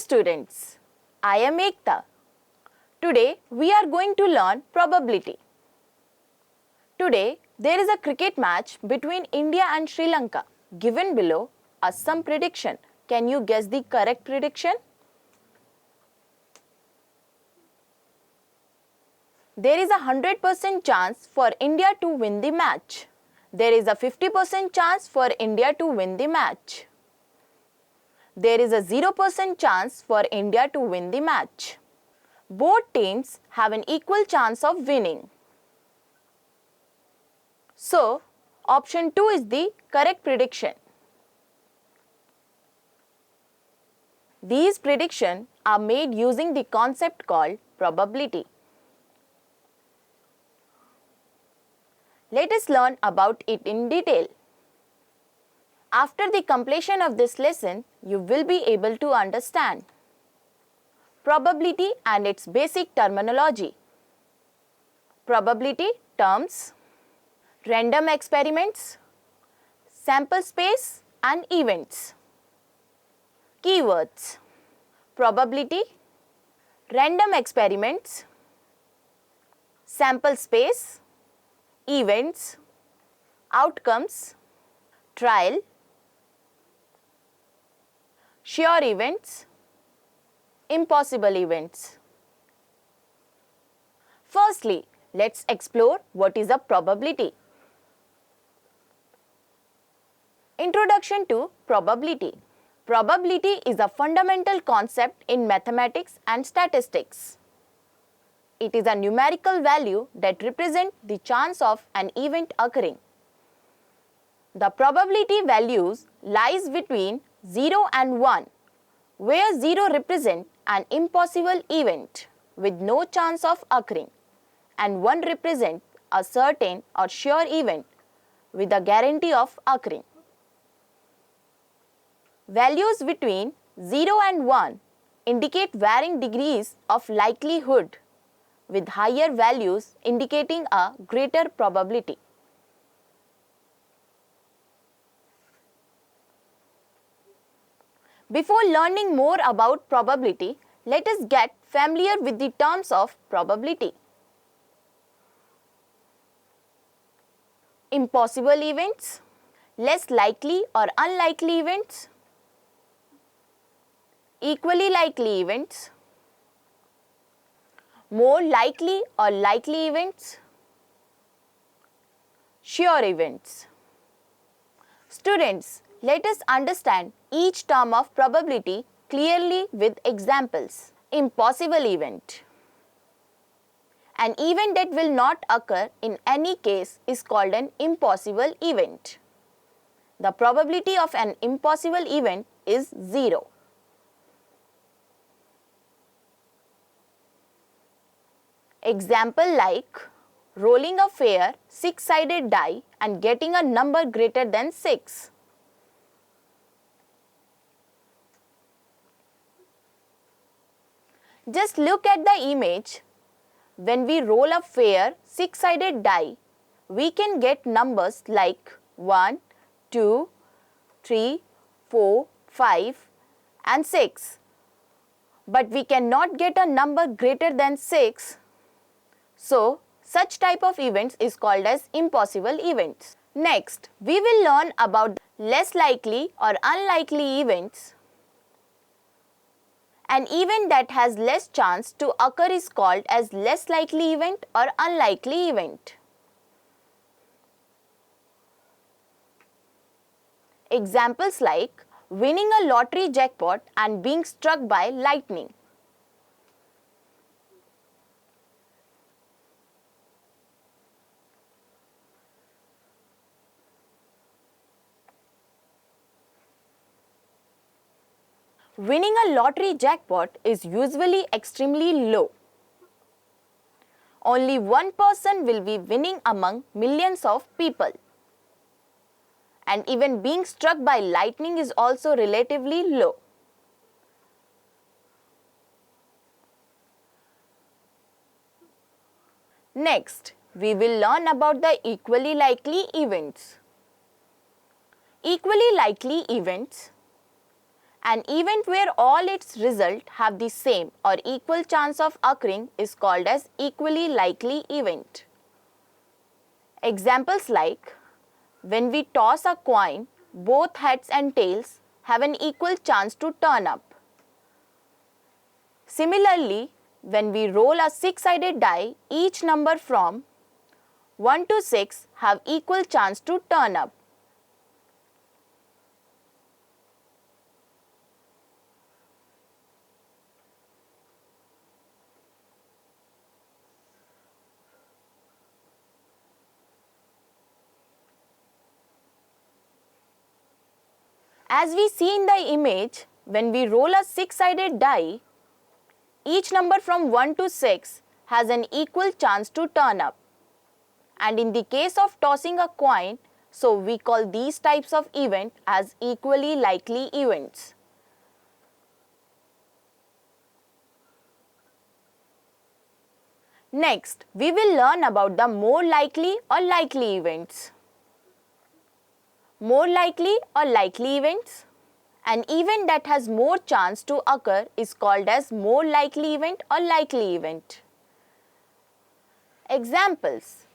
students, I am Ekta. Today we are going to learn probability. Today there is a cricket match between India and Sri Lanka. Given below are some prediction. Can you guess the correct prediction? There is a 100% chance for India to win the match. There is a 50% chance for India to win the match. There is a 0% chance for India to win the match. Both teams have an equal chance of winning. So, option 2 is the correct prediction. These predictions are made using the concept called probability. Let us learn about it in detail. After the completion of this lesson, you will be able to understand probability and its basic terminology. Probability terms, random experiments, sample space and events. Keywords: probability, random experiments, sample space, events, outcomes, trial, sure events, impossible events. Firstly, let's explore what is a probability. Introduction to probability. Probability is a fundamental concept in mathematics and statistics. It is a numerical value that represents the chance of an event occurring. The probability values lies between 0 and 1, where 0 represents an impossible event with no chance of occurring, and 1 represents a certain or sure event with a guarantee of occurring. Values between 0 and 1 indicate varying degrees of likelihood, with higher values indicating a greater probability. Before learning more about probability, let us get familiar with the terms of probability. Impossible events, less likely or unlikely events, equally likely events, more likely or likely events, sure events. Students, let us understand each term of probability clearly with examples. Impossible event. An event that will not occur in any case is called an impossible event. The probability of an impossible event is 0. Example like rolling a fair 6-sided die and getting a number greater than 6. Just look at the image. When we roll a fair 6-sided die, we can get numbers like 1, 2, 3, 4, 5 and 6. But we cannot get a number greater than 6. So, such type of events is called as impossible events. Next, we will learn about less likely or unlikely events. An event that has less chance to occur is called as less likely event or unlikely event. Examples like winning a lottery jackpot and being struck by lightning. Winning a lottery jackpot is usually extremely low. Only one person will be winning among millions of people. And even being struck by lightning is also relatively low. Next, we will learn about the equally likely events. Equally likely events. An event where all its results have the same or equal chance of occurring is called as equally likely event. Examples like, when we toss a coin, both heads and tails have an equal chance to turn up. Similarly, when we roll a six-sided die, each number from 1 to 6 have equal chance to turn up. As we see in the image, when we roll a six-sided die, each number from 1 to 6 has an equal chance to turn up. And in the case of tossing a coin, so we call these types of event as equally likely events. Next, we will learn about the more likely or likely events. More likely or likely events? An event that has more chance to occur is called as more likely event or likely event. Examples: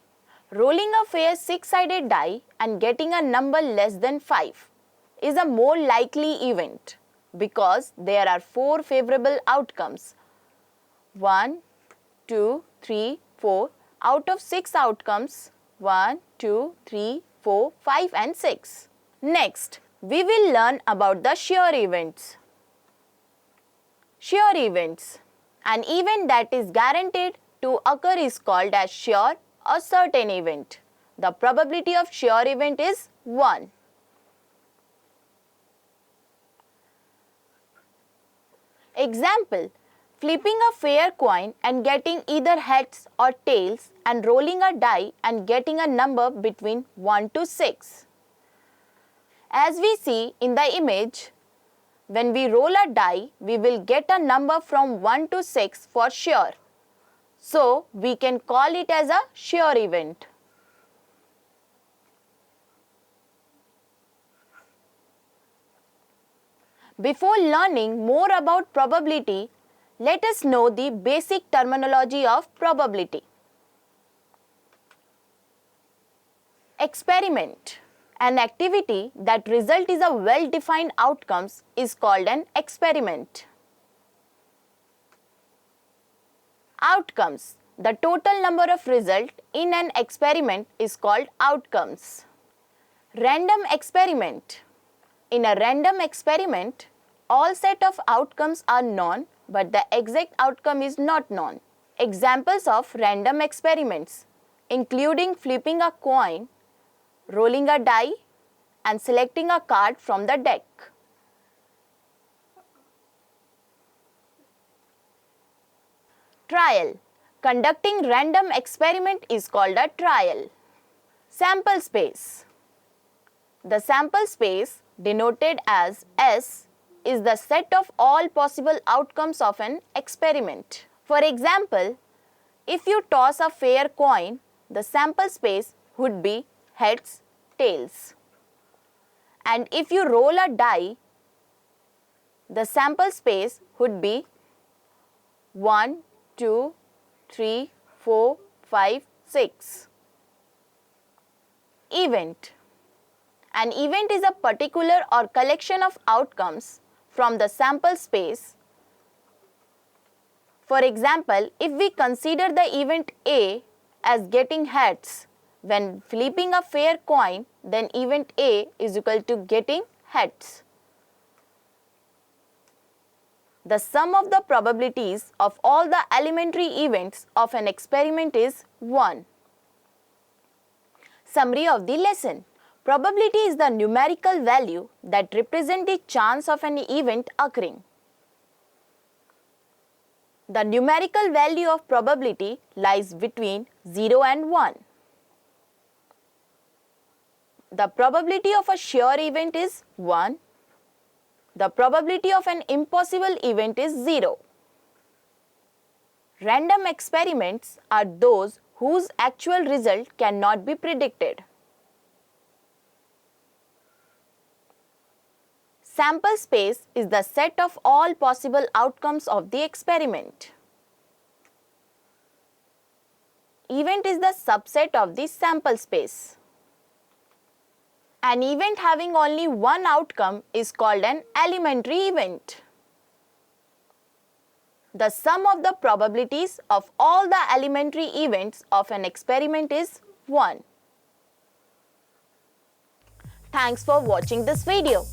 rolling a fair six-sided die and getting a number less than 5 is a more likely event because there are 4 favorable outcomes. 1, 2, 3, 4 out of 6 outcomes. 1, 2, 3, 4, 5 and 6. Next, we will learn about the sure events. Sure events. An event that is guaranteed to occur is called as sure or certain event. The probability of sure event is 1. Example: flipping a fair coin and getting either heads or tails and rolling a die and getting a number between 1 to 6. As we see in the image, when we roll a die, we will get a number from 1 to 6 for sure. So, we can call it as a sure event. Before learning more about probability, let us know the basic terminology of probability. Experiment. An activity that result is a well-defined outcomes is called an experiment. Outcomes. The total number of results in an experiment is called outcomes. Random experiment. In a random experiment, all set of outcomes are known, but the exact outcome is not known. Examples of random experiments, including flipping a coin, rolling a die, and selecting a card from the deck. Trial. Conducting random experiment is called a trial. Sample space. The sample space, denoted as S, is the set of all possible outcomes of an experiment. For example, if you toss a fair coin, the sample space would be heads, tails. And if you roll a die, the sample space would be 1, 2, 3, 4, 5, 6. Event. An event is a particular or collection of outcomes from the sample space. For example, if we consider the event A as getting heads when flipping a fair coin, then event A is equal to getting heads. The sum of the probabilities of all the elementary events of an experiment is 1. Summary of the lesson. Probability is the numerical value that represents the chance of an event occurring. The numerical value of probability lies between 0 and 1. The probability of a sure event is 1. The probability of an impossible event is 0. Random experiments are those whose actual result cannot be predicted. Sample space is the set of all possible outcomes of the experiment. Event is the subset of the sample space. An event having only one outcome is called an elementary event. The sum of the probabilities of all the elementary events of an experiment is 1. Thanks for watching this video.